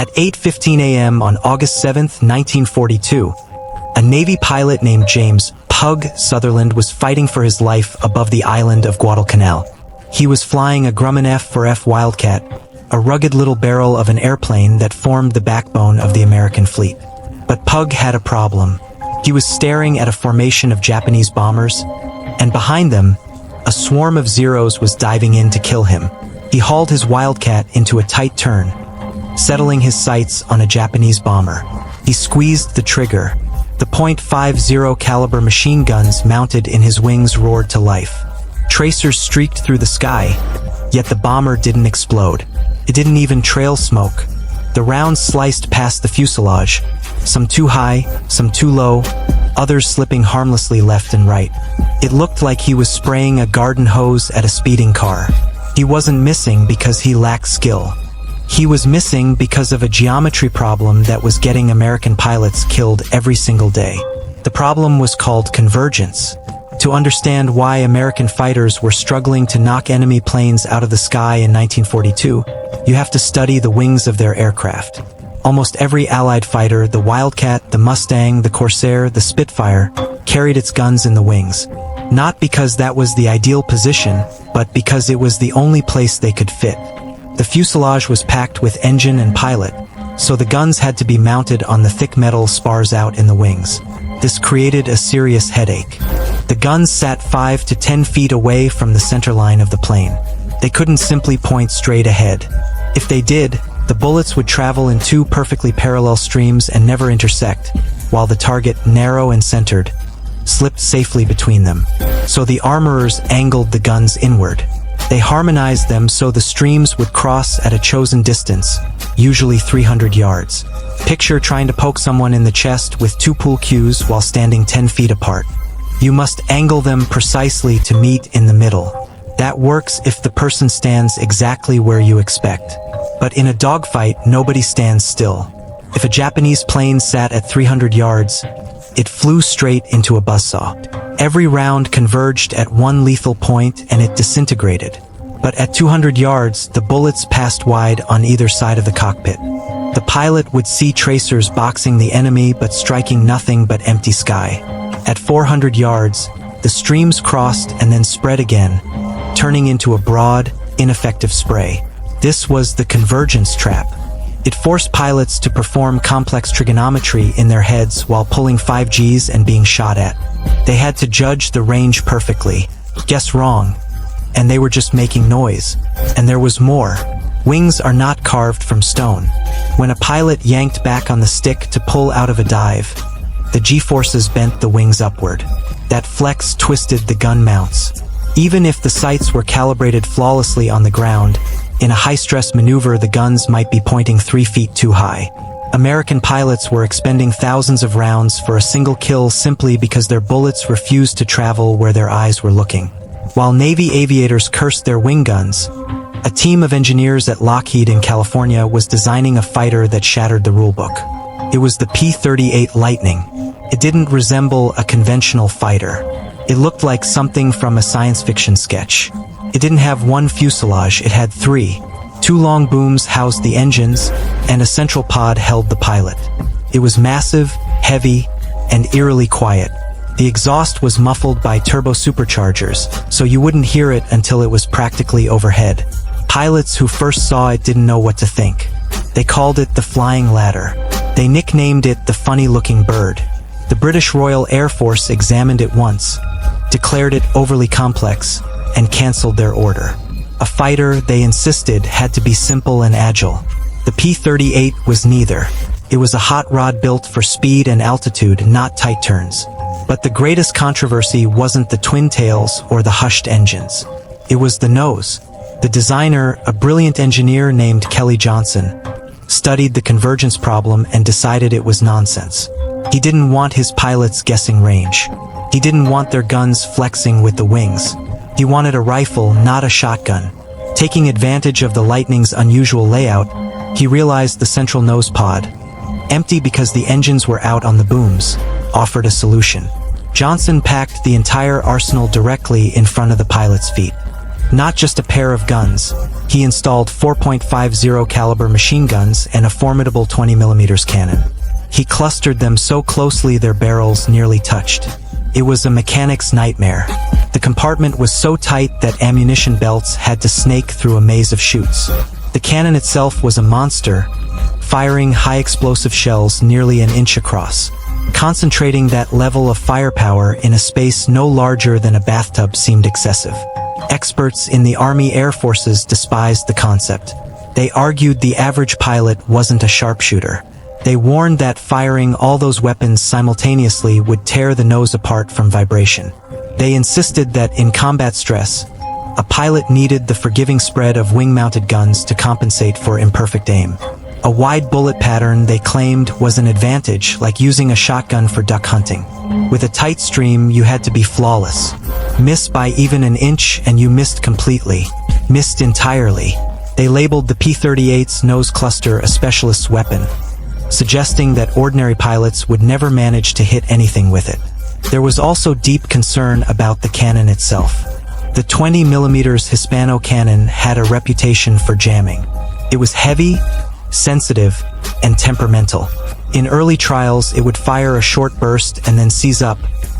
At 8:15 a.m. on August 7, 1942, a Navy pilot named James "Pug" Sutherland was fighting for his life above the island of Guadalcanal. He was flying a Grumman F-4F Wildcat, a rugged little barrel of an airplane that formed the backbone of the American fleet. But Pug had a problem. He was staring at a formation of Japanese bombers, and behind them, a swarm of Zeros was diving in to kill him. He hauled his Wildcat into a tight turn, settling his sights on a Japanese bomber. He squeezed the trigger. The .50 caliber machine guns mounted in his wings roared to life. Tracers streaked through the sky, yet the bomber didn't explode. It didn't even trail smoke. The rounds sliced past the fuselage, some too high, some too low, others slipping harmlessly left and right. It looked like he was spraying a garden hose at a speeding car. He wasn't missing because he lacked skill. He was missing because of a geometry problem that was getting American pilots killed every single day. The problem was called convergence. To understand why American fighters were struggling to knock enemy planes out of the sky in 1942, you have to study the wings of their aircraft. Almost every Allied fighter, the Wildcat, the Mustang, the Corsair, the Spitfire, carried its guns in the wings. Not because that was the ideal position, but because it was the only place they could fit. The fuselage was packed with engine and pilot, so the guns had to be mounted on the thick metal spars out in the wings. This created a serious headache. The guns sat 5 to 10 feet away from the center line of the plane. They couldn't simply point straight ahead. If they did, the bullets would travel in two perfectly parallel streams and never intersect, while the target, narrow and centered, slipped safely between them. So the armorers angled the guns inward. They harmonized them so the streams would cross at a chosen distance, usually 300 yards. Picture trying to poke someone in the chest with two pool cues while standing 10 feet apart. You must angle them precisely to meet in the middle. That works if the person stands exactly where you expect. But in a dogfight, nobody stands still. If a Japanese plane sat at 300 yards, it flew straight into a buzzsaw. Every round converged at one lethal point and it disintegrated. But at 200 yards, the bullets passed wide on either side of the cockpit. The pilot would see tracers boxing the enemy but striking nothing but empty sky. At 400 yards, the streams crossed and then spread again, turning into a broad, ineffective spray. This was the Convergence Trap. It forced pilots to perform complex trigonometry in their heads while pulling 5Gs and being shot at. They had to judge the range perfectly. Guess wrong. And they were just making noise. And there was more. Wings are not carved from stone. When a pilot yanked back on the stick to pull out of a dive, the G-forces bent the wings upward. That flex twisted the gun mounts. Even if the sights were calibrated flawlessly on the ground, in a high-stress maneuver the guns might be pointing 3 feet too high. American pilots were expending thousands of rounds for a single kill simply because their bullets refused to travel where their eyes were looking. While Navy aviators cursed their wing guns, a team of engineers at Lockheed in California was designing a fighter that shattered the rulebook. It was the P-38 Lightning. It didn't resemble a conventional fighter. It looked like something from a science fiction sketch. It didn't have one fuselage, it had three. Two long booms housed the engines, and a central pod held the pilot. It was massive, heavy, and eerily quiet. The exhaust was muffled by turbo superchargers, so you wouldn't hear it until it was practically overhead. Pilots who first saw it didn't know what to think. They called it the Flying Ladder. They nicknamed it the funny-looking bird. The British Royal Air Force examined it once, declared it overly complex, and cancelled their order. A fighter, they insisted, had to be simple and agile. The P-38 was neither. It was a hot rod built for speed and altitude, not tight turns. But the greatest controversy wasn't the twin tails or the hushed engines. It was the nose. The designer, a brilliant engineer named Kelly Johnson, studied the convergence problem and decided it was nonsense. He didn't want his pilots guessing range. He didn't want their guns flexing with the wings. He wanted a rifle, not a shotgun. Taking advantage of the Lightning's unusual layout, he realized the central nose pod, empty because the engines were out on the booms, offered a solution. Johnson packed the entire arsenal directly in front of the pilot's feet. Not just a pair of guns, He installed 4.50 caliber machine guns and a formidable 20mm cannon. He clustered them so closely their barrels nearly touched. It was a mechanic's nightmare. The compartment was so tight that ammunition belts had to snake through a maze of chutes. The cannon itself was a monster, firing high explosive shells nearly an inch across. Concentrating that level of firepower in a space no larger than a bathtub seemed excessive. Experts in the Army Air Forces despised the concept. They argued the average pilot wasn't a sharpshooter. They warned that firing all those weapons simultaneously would tear the nose apart from vibration. They insisted that in combat stress, a pilot needed the forgiving spread of wing-mounted guns to compensate for imperfect aim. A wide bullet pattern, they claimed, was an advantage, like using a shotgun for duck hunting. With a tight stream, you had to be flawless. Miss by even an inch and you missed completely. Missed entirely. They labeled the P-38's nose cluster a specialist's weapon, suggesting that ordinary pilots would never manage to hit anything with it. There was also deep concern about the cannon itself. The 20mm Hispano cannon had a reputation for jamming. It was heavy, sensitive, and temperamental. In early trials, it would fire a short burst and then seize up,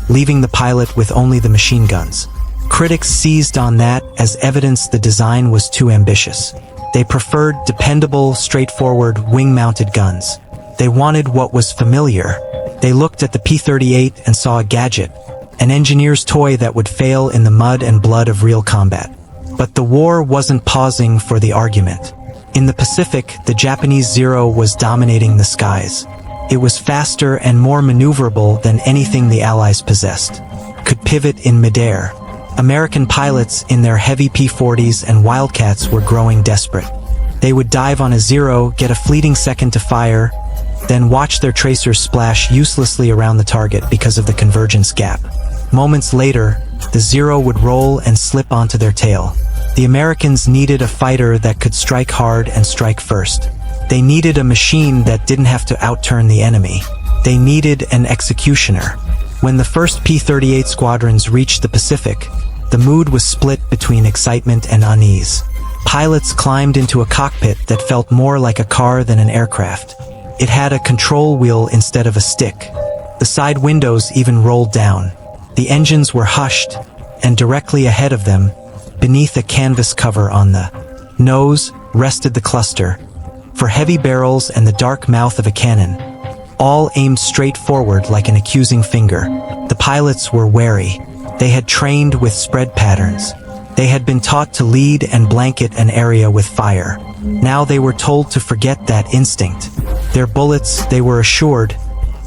leaving the pilot with only the machine guns. Critics seized on that as evidence the design was too ambitious. They preferred dependable, straightforward, wing-mounted guns. They wanted what was familiar. They looked at the P-38 and saw a gadget, an engineer's toy that would fail in the mud and blood of real combat. But the war wasn't pausing for the argument. In the Pacific, the Japanese Zero was dominating the skies. It was faster and more maneuverable than anything the Allies possessed. Could pivot in midair. American pilots in their heavy P-40s and Wildcats were growing desperate. They would dive on a Zero, get a fleeting second to fire, then watch their tracers splash uselessly around the target because of the convergence gap. Moments later, the Zero would roll and slip onto their tail. The Americans needed a fighter that could strike hard and strike first. They needed a machine that didn't have to outturn the enemy. They needed an executioner. When the first P-38 squadrons reached the Pacific, the mood was split between excitement and unease. Pilots climbed into a cockpit that felt more like a car than an aircraft. It had a control wheel instead of a stick. The side windows even rolled down. The engines were hushed, and directly ahead of them, beneath a canvas cover on the nose, rested the cluster, for heavy barrels and the dark mouth of a cannon, all aimed straight forward like an accusing finger. The pilots were wary. They had trained with spread patterns. They had been taught to lead and blanket an area with fire. Now they were told to forget that instinct. Their bullets, they were assured,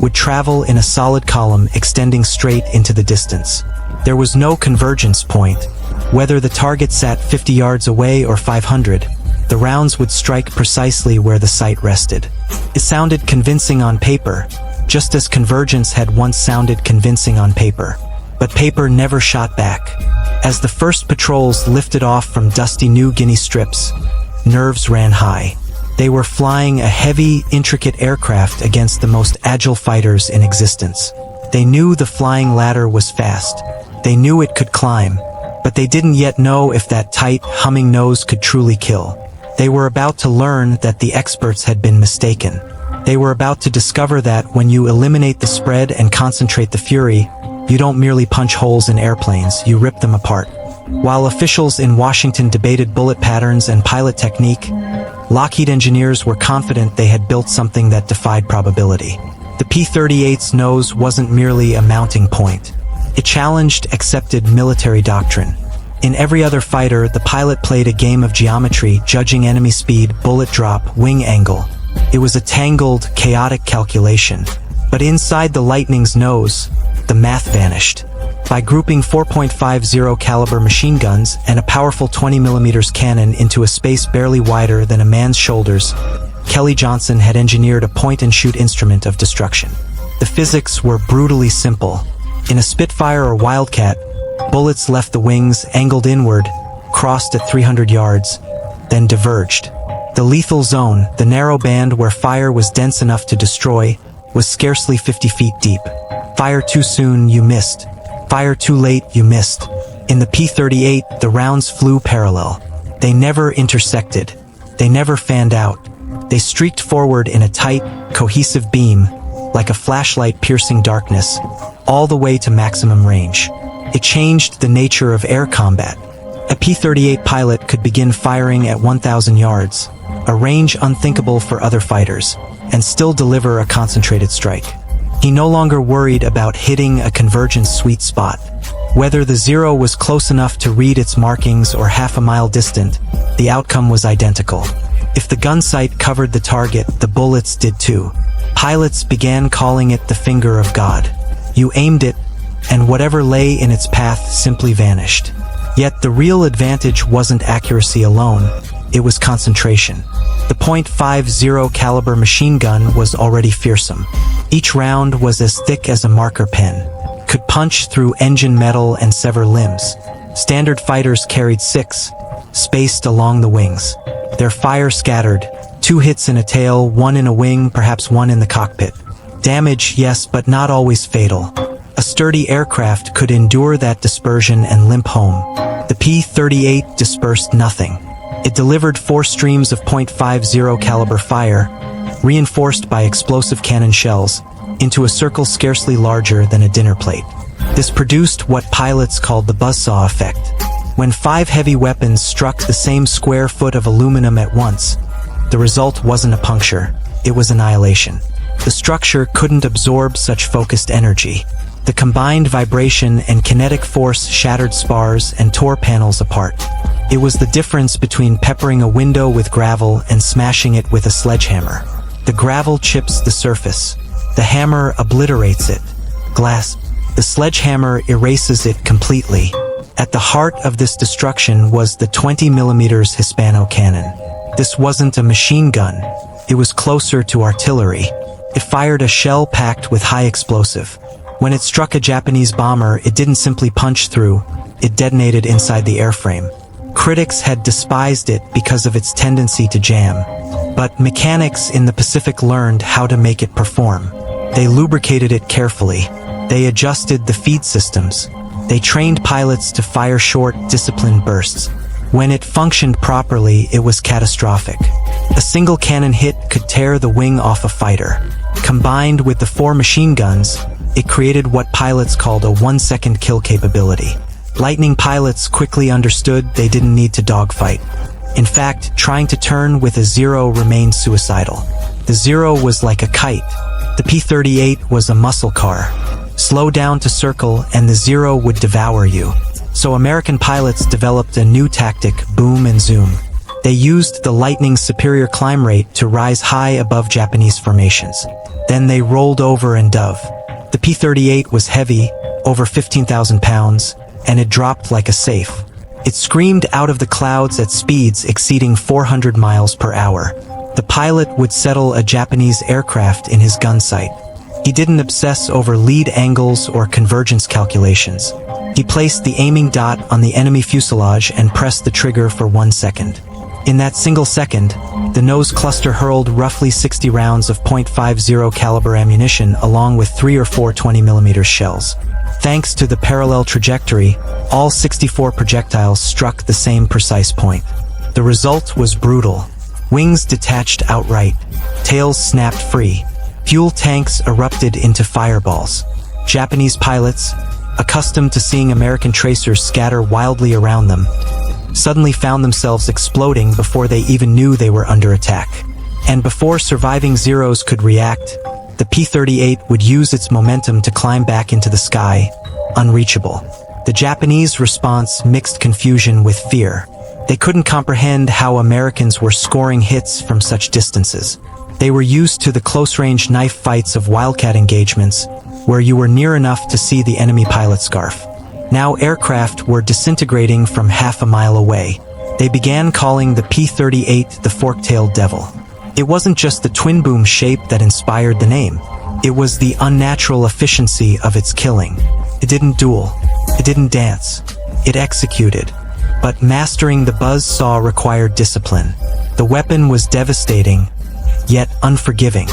would travel in a solid column extending straight into the distance. There was no convergence point. Whether the target sat 50 yards away or 500, the rounds would strike precisely where the sight rested. It sounded convincing on paper, just as convergence had once sounded convincing on paper. But paper never shot back. As the first patrols lifted off from dusty New Guinea strips, nerves ran high. They were flying a heavy, intricate aircraft against the most agile fighters in existence. They knew the flying ladder was fast. They knew it could climb, but they didn't yet know if that tight, humming nose could truly kill. They were about to learn that the experts had been mistaken. They were about to discover that when you eliminate the spread and concentrate the fury, you don't merely punch holes in airplanes, you rip them apart. While officials in Washington debated bullet patterns and pilot technique, Lockheed engineers were confident they had built something that defied probability. The P-38's nose wasn't merely a mounting point. It challenged accepted military doctrine. In every other fighter, the pilot played a game of geometry, judging enemy speed, bullet drop, wing angle. It was a tangled, chaotic calculation. But inside the Lightning's nose, the math vanished. By grouping 4.50 caliber machine guns and a powerful 20mm cannon into a space barely wider than a man's shoulders, Kelly Johnson had engineered a point-and-shoot instrument of destruction. The physics were brutally simple. In a Spitfire or Wildcat, bullets left the wings, angled inward, crossed at 300 yards, then diverged. The lethal zone, the narrow band where fire was dense enough to destroy, was scarcely 50 feet deep. Fire too soon, you missed. Fire too late, you missed. In the P-38, the rounds flew parallel. They never intersected. They never fanned out. They streaked forward in a tight, cohesive beam, like a flashlight piercing darkness, all the way to maximum range. It changed the nature of air combat. A P-38 pilot could begin firing at 1,000 yards, a range unthinkable for other fighters, and still deliver a concentrated strike. He no longer worried about hitting a convergence sweet spot. Whether the Zero was close enough to read its markings or half a mile distant, the outcome was identical. If the gun sight covered the target, the bullets did too. Pilots began calling it the finger of God. You aimed it, and whatever lay in its path simply vanished. Yet the real advantage wasn't accuracy alone, it was concentration. The .50 caliber machine gun was already fearsome. Each round was as thick as a marker pen, could punch through engine metal and sever limbs. Standard fighters carried 6, spaced along the wings. Their fire scattered, 2 hits in a tail, 1 in a wing, perhaps 1 in the cockpit. Damage, yes, but not always fatal. A sturdy aircraft could endure that dispersion and limp home. The P-38 dispersed nothing. It delivered 4 streams of .50 caliber fire, reinforced by explosive cannon shells, into a circle scarcely larger than a dinner plate. This produced what pilots called the buzzsaw effect. When 5 heavy weapons struck the same square foot of aluminum at once, the result wasn't a puncture, it was annihilation. The structure couldn't absorb such focused energy. The combined vibration and kinetic force shattered spars and tore panels apart. It was the difference between peppering a window with gravel and smashing it with a sledgehammer. The gravel chips the surface. The hammer obliterates it. Glass. The sledgehammer erases it completely. At the heart of this destruction was the 20mm Hispano cannon. This wasn't a machine gun. It was closer to artillery. It fired a shell packed with high explosive. When it struck a Japanese bomber, it didn't simply punch through, it detonated inside the airframe. Critics had despised it because of its tendency to jam. But mechanics in the Pacific learned how to make it perform. They lubricated it carefully. They adjusted the feed systems. They trained pilots to fire short, disciplined bursts. When it functioned properly, it was catastrophic. A single cannon hit could tear the wing off a fighter. Combined with the 4 machine guns, it created what pilots called a 1-second kill capability. Lightning pilots quickly understood they didn't need to dogfight. In fact, trying to turn with a Zero remained suicidal. The Zero was like a kite. The P-38 was a muscle car. Slow down to circle and the Zero would devour you. So American pilots developed a new tactic, boom and zoom. They used the Lightning's superior climb rate to rise high above Japanese formations. Then they rolled over and dove. The P-38 was heavy, over 15,000 pounds, and it dropped like a safe. It screamed out of the clouds at speeds exceeding 400 miles per hour. The pilot would settle a Japanese aircraft in his gun sight. He didn't obsess over lead angles or convergence calculations. He placed the aiming dot on the enemy fuselage and pressed the trigger for 1 second. In that single second, the nose cluster hurled roughly 60 rounds of .50 caliber ammunition along with 3 or 4 20mm shells. Thanks to the parallel trajectory, all 64 projectiles struck the same precise point. The result was brutal. Wings detached outright. Tails snapped free. Fuel tanks erupted into fireballs. Japanese pilots, accustomed to seeing American tracers scatter wildly around them, suddenly found themselves exploding before they even knew they were under attack. And before surviving Zeros could react, the P-38 would use its momentum to climb back into the sky, unreachable. The Japanese response mixed confusion with fear. They couldn't comprehend how Americans were scoring hits from such distances. They were used to the close-range knife fights of wildcat engagements, where you were near enough to see the enemy pilot scarf. Now aircraft were disintegrating from half a mile away. They began calling the P-38 the fork-tailed devil. It wasn't just the twin-boom shape that inspired the name. It was the unnatural efficiency of its killing. It didn't duel. It didn't dance. It executed. But mastering the buzzsaw required discipline. The weapon was devastating, yet unforgiving.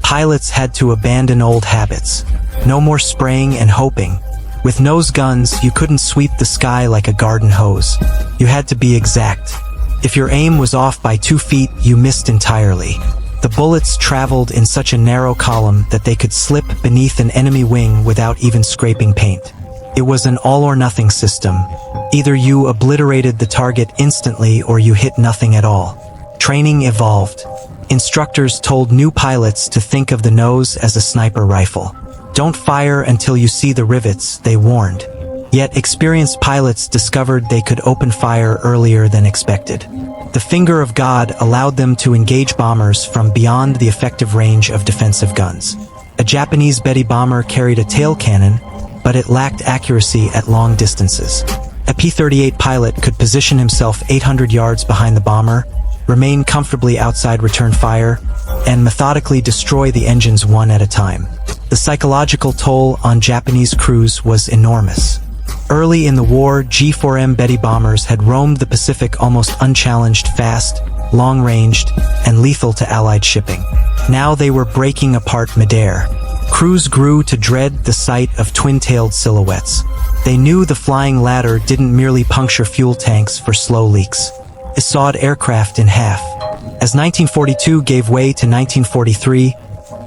Pilots had to abandon old habits. No more spraying and hoping. With nose guns, you couldn't sweep the sky like a garden hose. You had to be exact. If your aim was off by 2 feet, you missed entirely. The bullets traveled in such a narrow column that they could slip beneath an enemy wing without even scraping paint. It was an all-or-nothing system. Either you obliterated the target instantly or you hit nothing at all. Training evolved. Instructors told new pilots to think of the nose as a sniper rifle. Don't fire until you see the rivets, they warned. Yet experienced pilots discovered they could open fire earlier than expected. The finger of God allowed them to engage bombers from beyond the effective range of defensive guns. A Japanese Betty bomber carried a tail cannon, but it lacked accuracy at long distances. A P-38 pilot could position himself 800 yards behind the bomber, remain comfortably outside return fire, and methodically destroy the engines one at a time. The psychological toll on Japanese crews was enormous. Early in the war, G-4M Betty bombers had roamed the Pacific almost unchallenged, fast, long-ranged, and lethal to Allied shipping. Now they were breaking apart midair. Crews grew to dread the sight of twin-tailed silhouettes. They knew the flying ladder didn't merely puncture fuel tanks for slow leaks. It sawed aircraft in half. As 1942 gave way to 1943,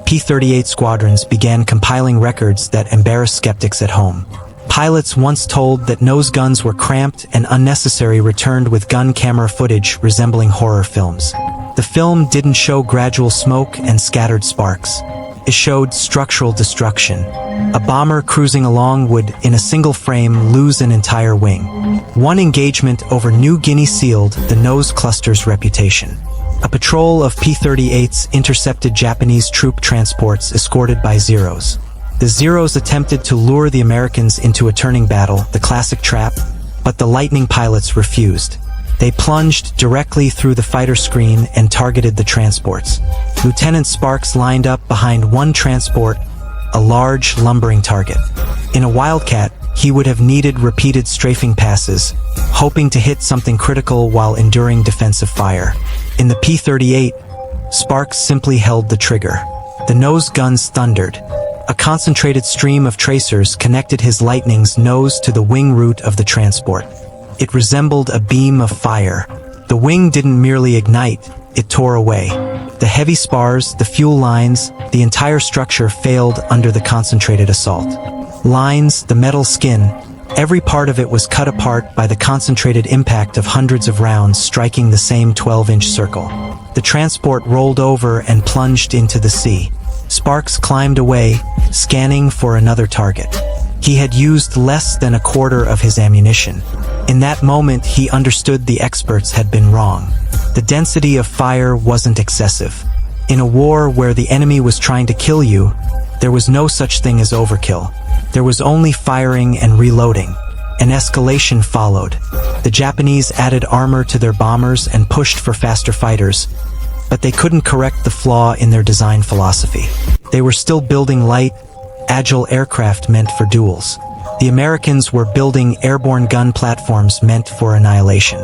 P-38 squadrons began compiling records that embarrassed skeptics at home. Pilots once told that nose guns were cramped and unnecessary returned with gun camera footage resembling horror films. The film didn't show gradual smoke and scattered sparks. It showed structural destruction. A bomber cruising along would, in a single frame, lose an entire wing. One engagement over New Guinea sealed the nose cluster's reputation. A patrol of P-38s intercepted Japanese troop transports escorted by Zeros. The Zeros attempted to lure the Americans into a turning battle, the classic trap, but the Lightning pilots refused. They plunged directly through the fighter screen and targeted the transports. Lieutenant Sparks lined up behind one transport, a large, lumbering target. In a Wildcat, he would have needed repeated strafing passes, hoping to hit something critical while enduring defensive fire. In the P-38, Sparks simply held the trigger. The nose guns thundered. A concentrated stream of tracers connected his Lightning's nose to the wing root of the transport. It resembled a beam of fire. The wing didn't merely ignite, it tore away. The heavy spars, the fuel lines, the entire structure failed under the concentrated assault. Lines, the metal skin, every part of it was cut apart by the concentrated impact of hundreds of rounds striking the same 12-inch circle. The transport rolled over and plunged into the sea. Sparks climbed away, scanning for another target. He had used less than a quarter of his ammunition. In that moment, he understood the experts had been wrong. The density of fire wasn't excessive. In a war where the enemy was trying to kill you, there was no such thing as overkill. There was only firing and reloading. An escalation followed. The Japanese added armor to their bombers and pushed for faster fighters, but they couldn't correct the flaw in their design philosophy. They were still building light, agile aircraft meant for duels. The Americans were building airborne gun platforms meant for annihilation.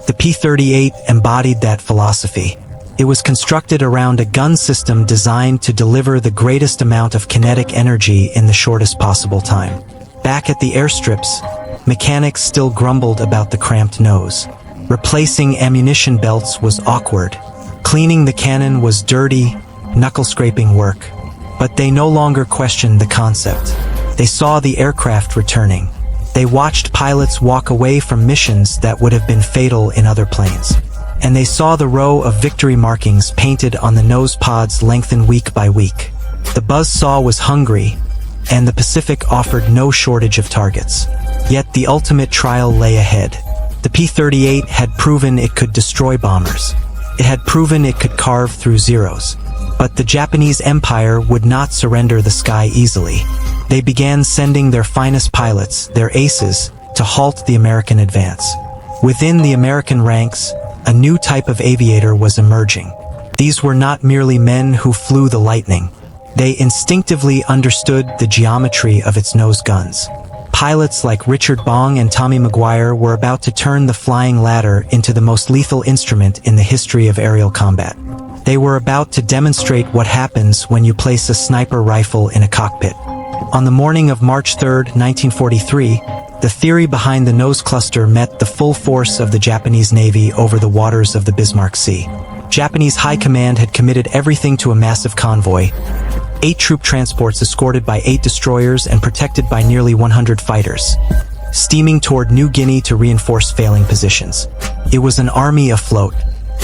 The P-38 embodied that philosophy. It was constructed around a gun system designed to deliver the greatest amount of kinetic energy in the shortest possible time. Back at the airstrips, mechanics still grumbled about the cramped nose. Replacing ammunition belts was awkward. Cleaning the cannon was dirty, knuckle-scraping work. But they no longer questioned the concept. They saw the aircraft returning. They watched pilots walk away from missions that would have been fatal in other planes. And they saw the row of victory markings painted on the nose pods lengthen week by week. The buzzsaw was hungry, and the Pacific offered no shortage of targets. Yet the ultimate trial lay ahead. The P-38 had proven it could destroy bombers. It had proven it could carve through Zeros. But the Japanese Empire would not surrender the sky easily. They began sending their finest pilots, their aces, to halt the American advance. Within the American ranks, a new type of aviator was emerging. These were not merely men who flew the Lightning. They instinctively understood the geometry of its nose guns. Pilots like Richard Bong and Tommy Maguire were about to turn the flying ladder into the most lethal instrument in the history of aerial combat. They were about to demonstrate what happens when you place a sniper rifle in a cockpit. On the morning of March 3, 1943, the theory behind the nose cluster met the full force of the Japanese Navy over the waters of the Bismarck Sea. Japanese High Command had committed everything to a massive convoy, 8 troop transports escorted by 8 destroyers and protected by nearly 100 fighters, steaming toward New Guinea to reinforce failing positions. It was an army afloat.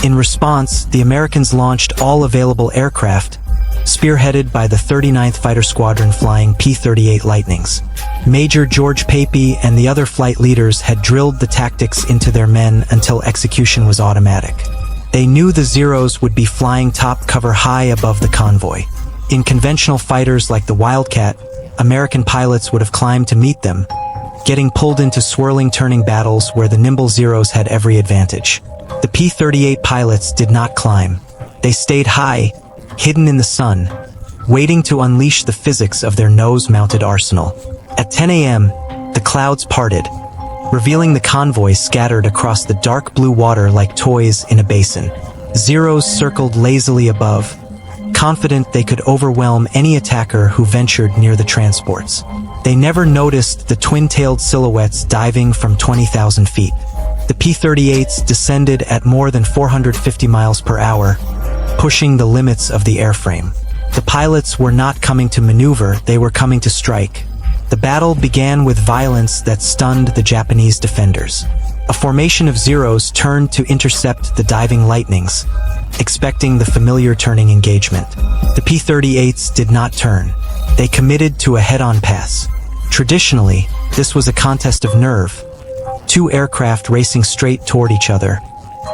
In response, the Americans launched all available aircraft, spearheaded by the 39th Fighter Squadron flying P-38 Lightnings. Major George Papey and the other flight leaders had drilled the tactics into their men until execution was automatic. They knew the Zeros would be flying top cover high above the convoy. In conventional fighters like the Wildcat, American pilots would have climbed to meet them, getting pulled into swirling turning battles where the nimble Zeros had every advantage. The P-38 pilots did not climb. They stayed high, hidden in the sun, waiting to unleash the physics of their nose-mounted arsenal. At 10 a.m., the clouds parted, revealing the convoy scattered across the dark blue water like toys in a basin. Zeros circled lazily above, confident they could overwhelm any attacker who ventured near the transports. They never noticed the twin-tailed silhouettes diving from 20,000 feet. The P-38s descended at more than 450 miles per hour, pushing the limits of the airframe. The pilots were not coming to maneuver, they were coming to strike. The battle began with violence that stunned the Japanese defenders. A formation of Zeros turned to intercept the diving Lightnings, expecting the familiar turning engagement. The P-38s did not turn. They committed to a head-on pass. Traditionally, this was a contest of nerve. 2 aircraft racing straight toward each other,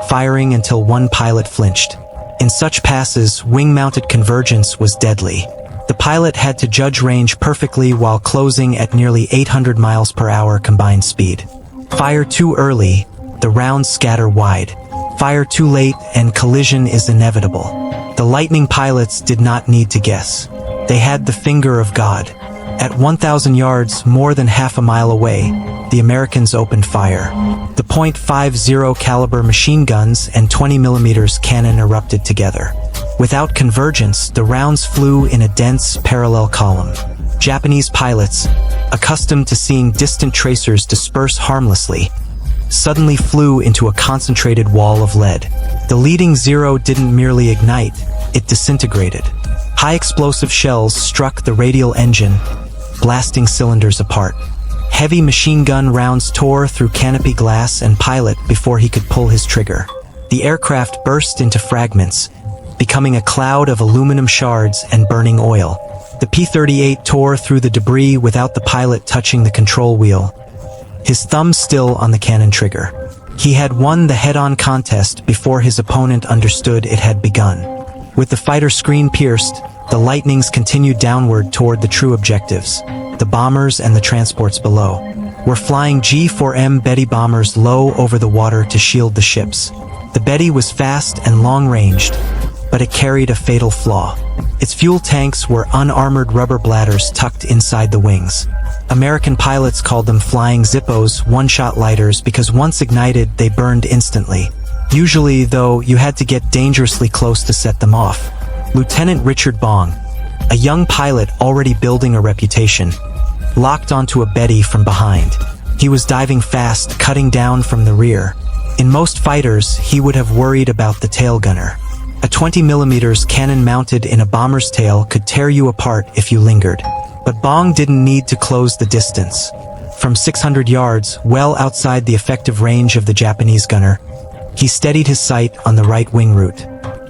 firing until one pilot flinched. In such passes, wing-mounted convergence was deadly. The pilot had to judge range perfectly while closing at nearly 800 miles per hour combined speed. Fire too early, the rounds scatter wide. Fire too late, and collision is inevitable. The Lightning pilots did not need to guess. They had the finger of God. At 1,000 yards, more than half a mile away, the Americans opened fire. The .50 caliber machine guns and 20mm cannon erupted together. Without convergence, the rounds flew in a dense, parallel column. Japanese pilots, accustomed to seeing distant tracers disperse harmlessly, suddenly flew into a concentrated wall of lead. The leading Zero didn't merely ignite, it disintegrated. High explosive shells struck the radial engine, blasting cylinders apart. Heavy machine gun rounds tore through canopy glass and pilot before he could pull his trigger. The aircraft burst into fragments, becoming a cloud of aluminum shards and burning oil. The P-38 tore through the debris without the pilot touching the control wheel, his thumb still on the cannon trigger. He had won the head-on contest before his opponent understood it had begun. With the fighter screen pierced, the Lightnings continued downward toward the true objectives. The bombers and the transports below were flying G-4M Betty bombers low over the water to shield the ships. The Betty was fast and long-ranged, but it carried a fatal flaw. Its fuel tanks were unarmored rubber bladders tucked inside the wings. American pilots called them flying Zippos, one-shot lighters, because once ignited, they burned instantly. Usually, though, you had to get dangerously close to set them off. Lieutenant Richard Bong, a young pilot already building a reputation, locked onto a Betty from behind. He was diving fast, cutting down from the rear. In most fighters, he would have worried about the tail gunner. A 20mm cannon mounted in a bomber's tail could tear you apart if you lingered. But Bong didn't need to close the distance. From 600 yards, well outside the effective range of the Japanese gunner, he steadied his sight on the right wing root.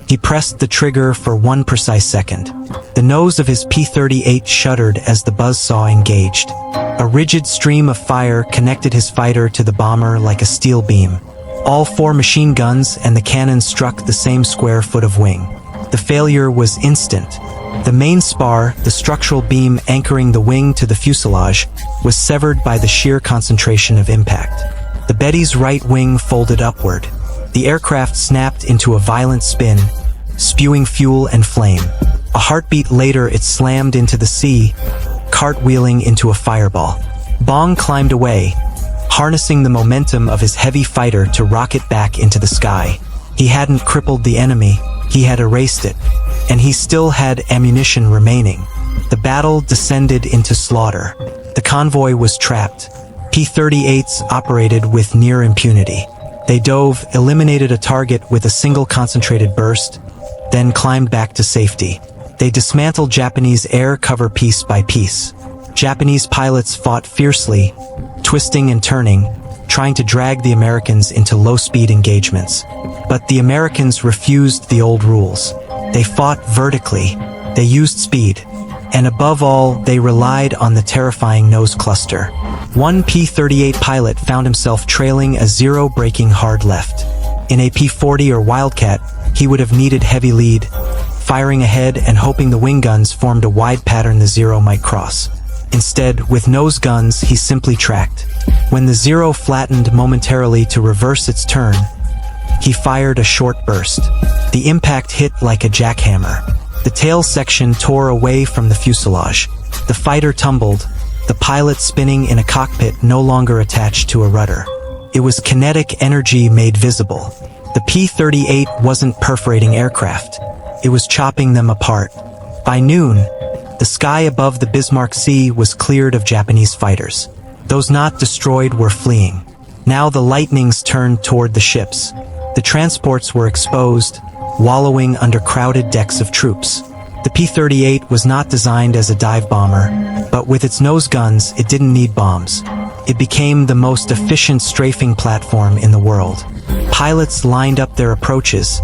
He pressed the trigger for 1 precise second. The nose of his P-38 shuddered as the buzzsaw engaged. A rigid stream of fire connected his fighter to the bomber like a steel beam. All 4 machine guns and the cannon struck the same square foot of wing. The failure was instant. The main spar, the structural beam anchoring the wing to the fuselage, was severed by the sheer concentration of impact. The Betty's right wing folded upward. The aircraft snapped into a violent spin, spewing fuel and flame. A heartbeat later, it slammed into the sea, cartwheeling into a fireball. Bong climbed away, harnessing the momentum of his heavy fighter to rocket back into the sky. He hadn't crippled the enemy, he had erased it, and he still had ammunition remaining. The battle descended into slaughter. The convoy was trapped. P-38s operated with near impunity. They dove, eliminated a target with a single concentrated burst, then climbed back to safety. They dismantled Japanese air cover piece by piece. Japanese pilots fought fiercely, twisting and turning, trying to drag the Americans into low-speed engagements. But the Americans refused the old rules. They fought vertically, they used speed, and above all, they relied on the terrifying nose cluster. One P-38 pilot found himself trailing a zero-braking hard left. In a P-40 or Wildcat, he would have needed heavy lead, firing ahead and hoping the wing guns formed a wide pattern the Zero might cross. Instead, with nose guns, he simply tracked. When the Zero flattened momentarily to reverse its turn, he fired a short burst. The impact hit like a jackhammer. The tail section tore away from the fuselage. The fighter tumbled, the pilot spinning in a cockpit no longer attached to a rudder. It was kinetic energy made visible. The P-38 wasn't perforating aircraft. It was chopping them apart. By noon, the sky above the Bismarck Sea was cleared of Japanese fighters. Those not destroyed were fleeing. Now the lightnings turned toward the ships. The transports were exposed, wallowing under crowded decks of troops. The P-38 was not designed as a dive bomber, but with its nose guns, it didn't need bombs. It became the most efficient strafing platform in the world. Pilots lined up their approaches,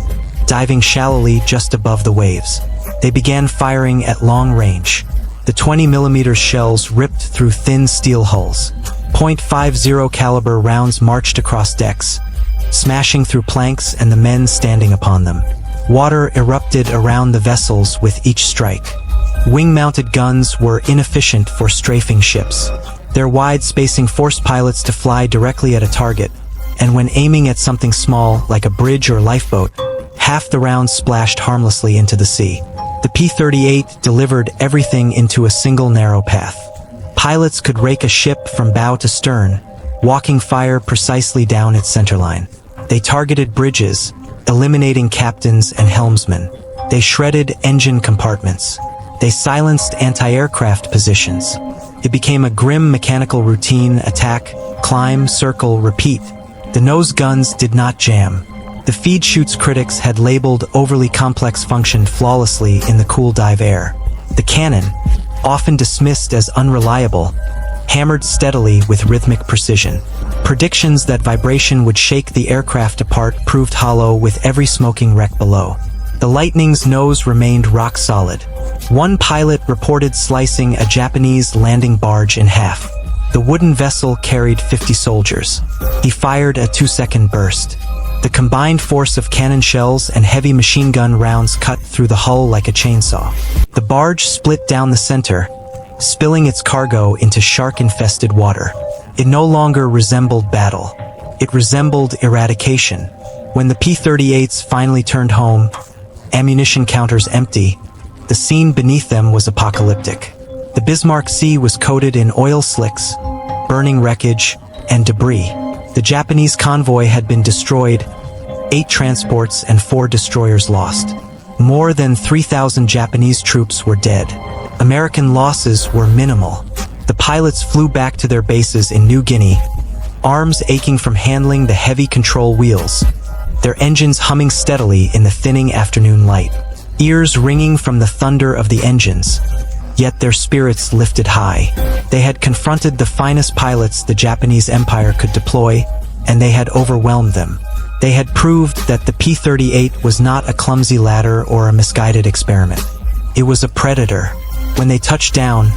diving shallowly just above the waves. They began firing at long range. The 20mm shells ripped through thin steel hulls. .50 caliber rounds marched across decks, smashing through planks and the men standing upon them. Water erupted around the vessels with each strike. Wing-mounted guns were inefficient for strafing ships. Their wide-spacing forced pilots to fly directly at a target, and when aiming at something small, like a bridge or lifeboat, half the rounds splashed harmlessly into the sea. The P-38 delivered everything into a single narrow path. Pilots could rake a ship from bow to stern, walking fire precisely down its centerline. They targeted bridges, eliminating captains and helmsmen. They shredded engine compartments. They silenced anti-aircraft positions. It became a grim mechanical routine: attack, climb, circle, repeat. The nose guns did not jam. The feed chutes critics had labeled overly complex functioned flawlessly in the cool dive air. The cannon, often dismissed as unreliable, hammered steadily with rhythmic precision. Predictions that vibration would shake the aircraft apart proved hollow with every smoking wreck below. The Lightning's nose remained rock solid. One pilot reported slicing a Japanese landing barge in half. The wooden vessel carried 50 soldiers. He fired a 2-second burst. The combined force of cannon shells and heavy machine gun rounds cut through the hull like a chainsaw. The barge split down the center, spilling its cargo into shark-infested water. It no longer resembled battle. It resembled eradication. When the P-38s finally turned home, ammunition counters empty, the scene beneath them was apocalyptic. The Bismarck Sea was coated in oil slicks, burning wreckage, and debris. The Japanese convoy had been destroyed, 8 transports and 4 destroyers lost. More than 3,000 Japanese troops were dead. American losses were minimal. The pilots flew back to their bases in New Guinea, arms aching from handling the heavy control wheels, their engines humming steadily in the thinning afternoon light, ears ringing from the thunder of the engines. Yet their spirits lifted high. They had confronted the finest pilots the Japanese Empire could deploy, and they had overwhelmed them. They had proved that the P-38 was not a clumsy ladder or a misguided experiment. It was a predator. When they touched down,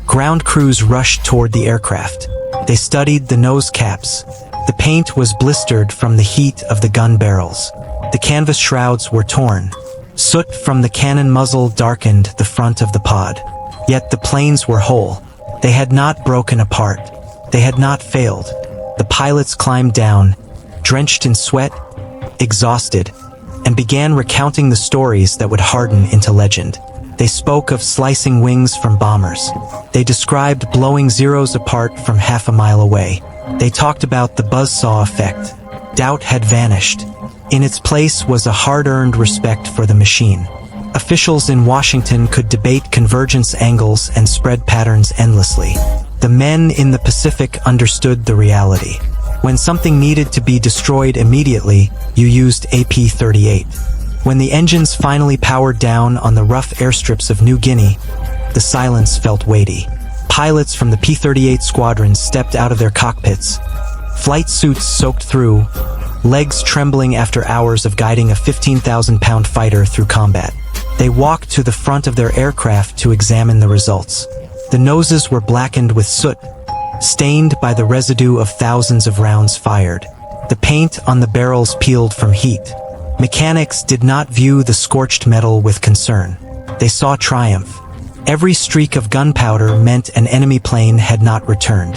ground crews rushed toward the aircraft. They studied the nose caps. The paint was blistered from the heat of the gun barrels. The canvas shrouds were torn. Soot from the cannon muzzle darkened the front of the pod. Yet the planes were whole. They had not broken apart. They had not failed. The pilots climbed down, drenched in sweat, exhausted, and began recounting the stories that would harden into legend. They spoke of slicing wings from bombers. They described blowing Zeros apart from half a mile away. They talked about the buzzsaw effect. Doubt had vanished. In its place was a hard-earned respect for the machine. Officials in Washington could debate convergence angles and spread patterns endlessly. The men in the Pacific understood the reality. When something needed to be destroyed immediately, you used AP-38. When the engines finally powered down on the rough airstrips of New Guinea, the silence felt weighty. Pilots from the P-38 squadrons stepped out of their cockpits, flight suits soaked through, legs trembling after hours of guiding a 15,000-pound fighter through combat. They walked to the front of their aircraft to examine the results. The noses were blackened with soot, stained by the residue of thousands of rounds fired. The paint on the barrels peeled from heat. Mechanics did not view the scorched metal with concern. They saw triumph. Every streak of gunpowder meant an enemy plane had not returned.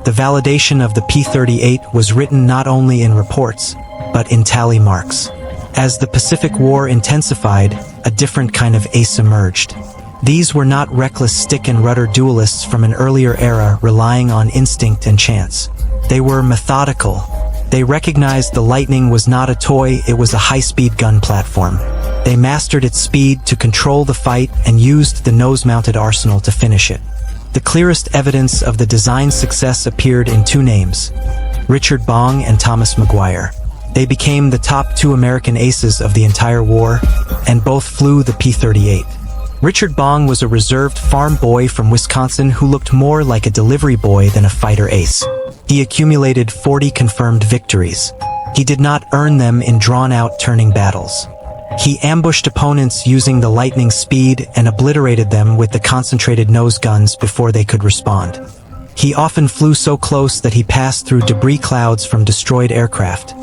The validation of the P-38 was written not only in reports, but in tally marks. As the Pacific War intensified, a different kind of ace emerged. These were not reckless stick-and-rudder duelists from an earlier era relying on instinct and chance. They were methodical. They recognized the Lightning was not a toy, it was a high-speed gun platform. They mastered its speed to control the fight and used the nose-mounted arsenal to finish it. The clearest evidence of the design's success appeared in two names: Richard Bong and Thomas Maguire. They became the top two American aces of the entire war, and both flew the P-38. Richard Bong was a reserved farm boy from Wisconsin who looked more like a delivery boy than a fighter ace. He accumulated 40 confirmed victories. He did not earn them in drawn-out turning battles. He ambushed opponents using the lightning speed and obliterated them with the concentrated nose guns before they could respond. He often flew so close that he passed through debris clouds from destroyed aircraft.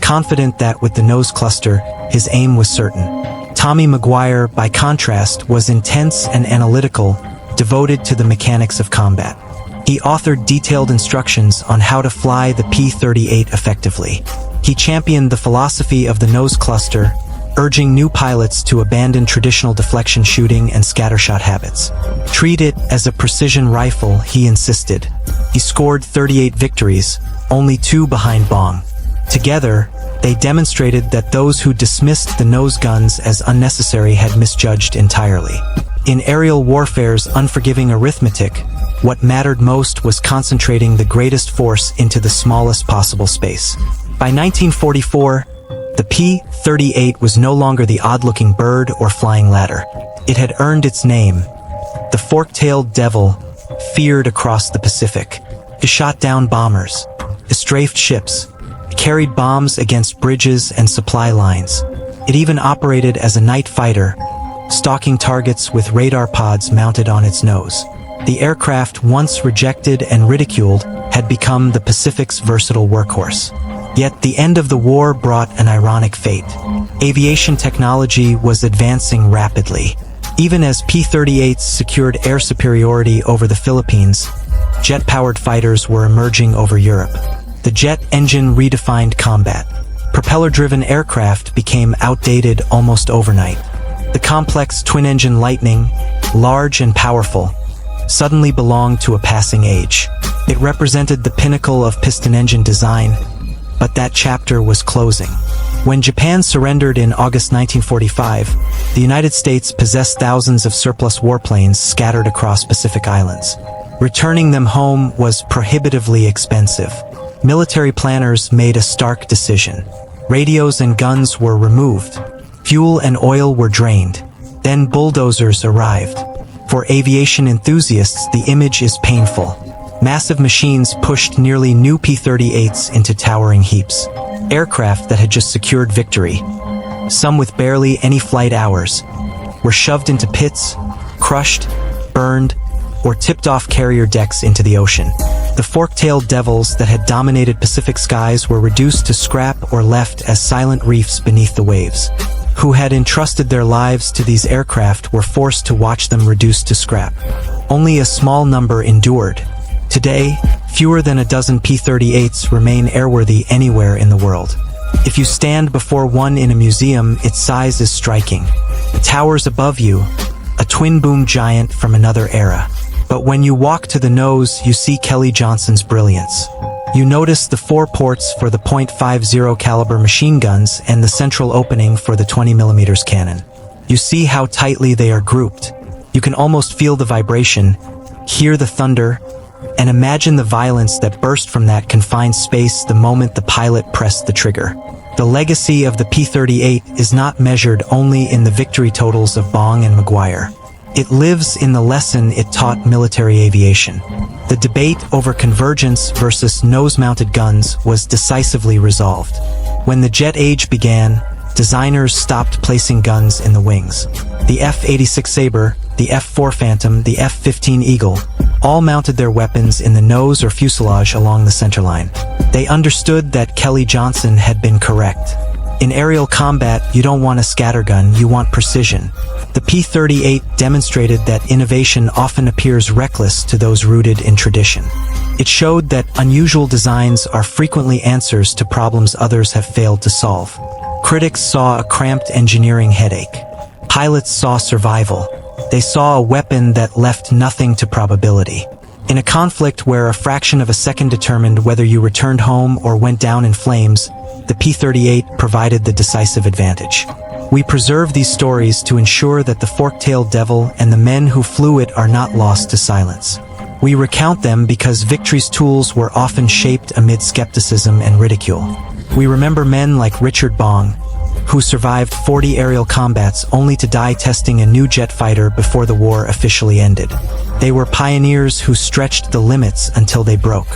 Confident that with the nose cluster, his aim was certain. Tommy Maguire, by contrast, was intense and analytical, devoted to the mechanics of combat. He authored detailed instructions on how to fly the P-38 effectively. He championed the philosophy of the nose cluster, urging new pilots to abandon traditional deflection shooting and scattershot habits. Treat it as a precision rifle, he insisted. He scored 38 victories, only 2 behind Bong. Together, they demonstrated that those who dismissed the nose guns as unnecessary had misjudged entirely. In aerial warfare's unforgiving arithmetic, what mattered most was concentrating the greatest force into the smallest possible space. By 1944, the P-38 was no longer the odd-looking bird or flying ladder. It had earned its name. The fork-tailed devil, feared across the Pacific. It shot down bombers. It strafed ships. It carried bombs against bridges and supply lines. It even operated as a night fighter, stalking targets with radar pods mounted on its nose. The aircraft, once rejected and ridiculed, had become the Pacific's versatile workhorse. Yet the end of the war brought an ironic fate. Aviation technology was advancing rapidly. Even as P-38s secured air superiority over the Philippines, jet-powered fighters were emerging over Europe. The jet engine redefined combat. Propeller-driven aircraft became outdated almost overnight. The complex twin-engine Lightning, large and powerful, suddenly belonged to a passing age. It represented the pinnacle of piston engine design, but that chapter was closing. When Japan surrendered in August 1945, the United States possessed thousands of surplus warplanes scattered across Pacific islands. Returning them home was prohibitively expensive. Military planners made a stark decision. Radios and guns were removed. Fuel and oil were drained. Then bulldozers arrived. For aviation enthusiasts, the image is painful. Massive machines pushed nearly new P-38s into towering heaps. Aircraft that had just secured victory, some with barely any flight hours, were shoved into pits, crushed, burned, or tipped off carrier decks into the ocean. The fork-tailed devils that had dominated Pacific skies were reduced to scrap or left as silent reefs beneath the waves. Who had entrusted their lives to these aircraft were forced to watch them reduced to scrap. Only a small number endured. Today, fewer than a dozen P-38s remain airworthy anywhere in the world. If you stand before one in a museum, its size is striking. It towers above you, a twin-boom giant from another era. But when you walk to the nose, you see Kelly Johnson's brilliance. You notice the 4 ports for the .50 caliber machine guns and the central opening for the 20mm cannon. You see how tightly they are grouped. You can almost feel the vibration, hear the thunder, and imagine the violence that burst from that confined space the moment the pilot pressed the trigger. The legacy of the P-38 is not measured only in the victory totals of Bong and Maguire. It lives in the lesson it taught military aviation. The debate over convergence versus nose-mounted guns was decisively resolved. When the jet age began, designers stopped placing guns in the wings. The F-86 Sabre, the F-4 Phantom, the F-15 Eagle, all mounted their weapons in the nose or fuselage along the centerline. They understood that Kelly Johnson had been correct. In aerial combat, you don't want a scattergun, you want precision. The P-38 demonstrated that innovation often appears reckless to those rooted in tradition. It showed that unusual designs are frequently answers to problems others have failed to solve. Critics saw a cramped engineering headache. Pilots saw survival. They saw a weapon that left nothing to probability. In a conflict where a fraction of a second determined whether you returned home or went down in flames, the P-38 provided the decisive advantage. We preserve these stories to ensure that the fork-tailed devil and the men who flew it are not lost to silence. We recount them because victory's tools were often shaped amid skepticism and ridicule. We remember men like Richard Bong, who survived 40 aerial combats only to die testing a new jet fighter before the war officially ended. They were pioneers who stretched the limits until they broke.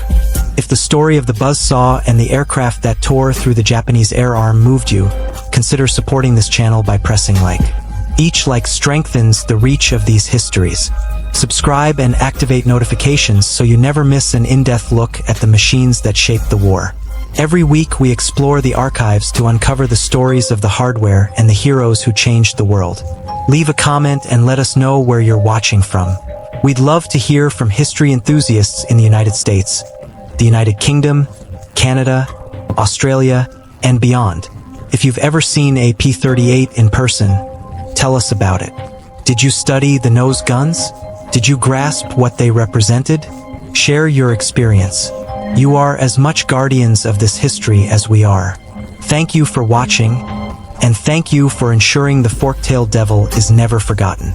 If the story of the buzzsaw and the aircraft that tore through the Japanese air arm moved you, consider supporting this channel by pressing like. Each like strengthens the reach of these histories. Subscribe and activate notifications so you never miss an in-depth look at the machines that shaped the war. Every week we explore the archives to uncover the stories of the hardware and the heroes who changed the world. Leave a comment and let us know where you're watching from. We'd love to hear from history enthusiasts in the United States, the United Kingdom, Canada, Australia, and beyond. If you've ever seen a P-38 in person, tell us about it. Did you study the nose guns? Did you grasp what they represented? Share your experience. You are as much guardians of this history as we are. Thank you for watching, and thank you for ensuring the fork-tailed devil is never forgotten.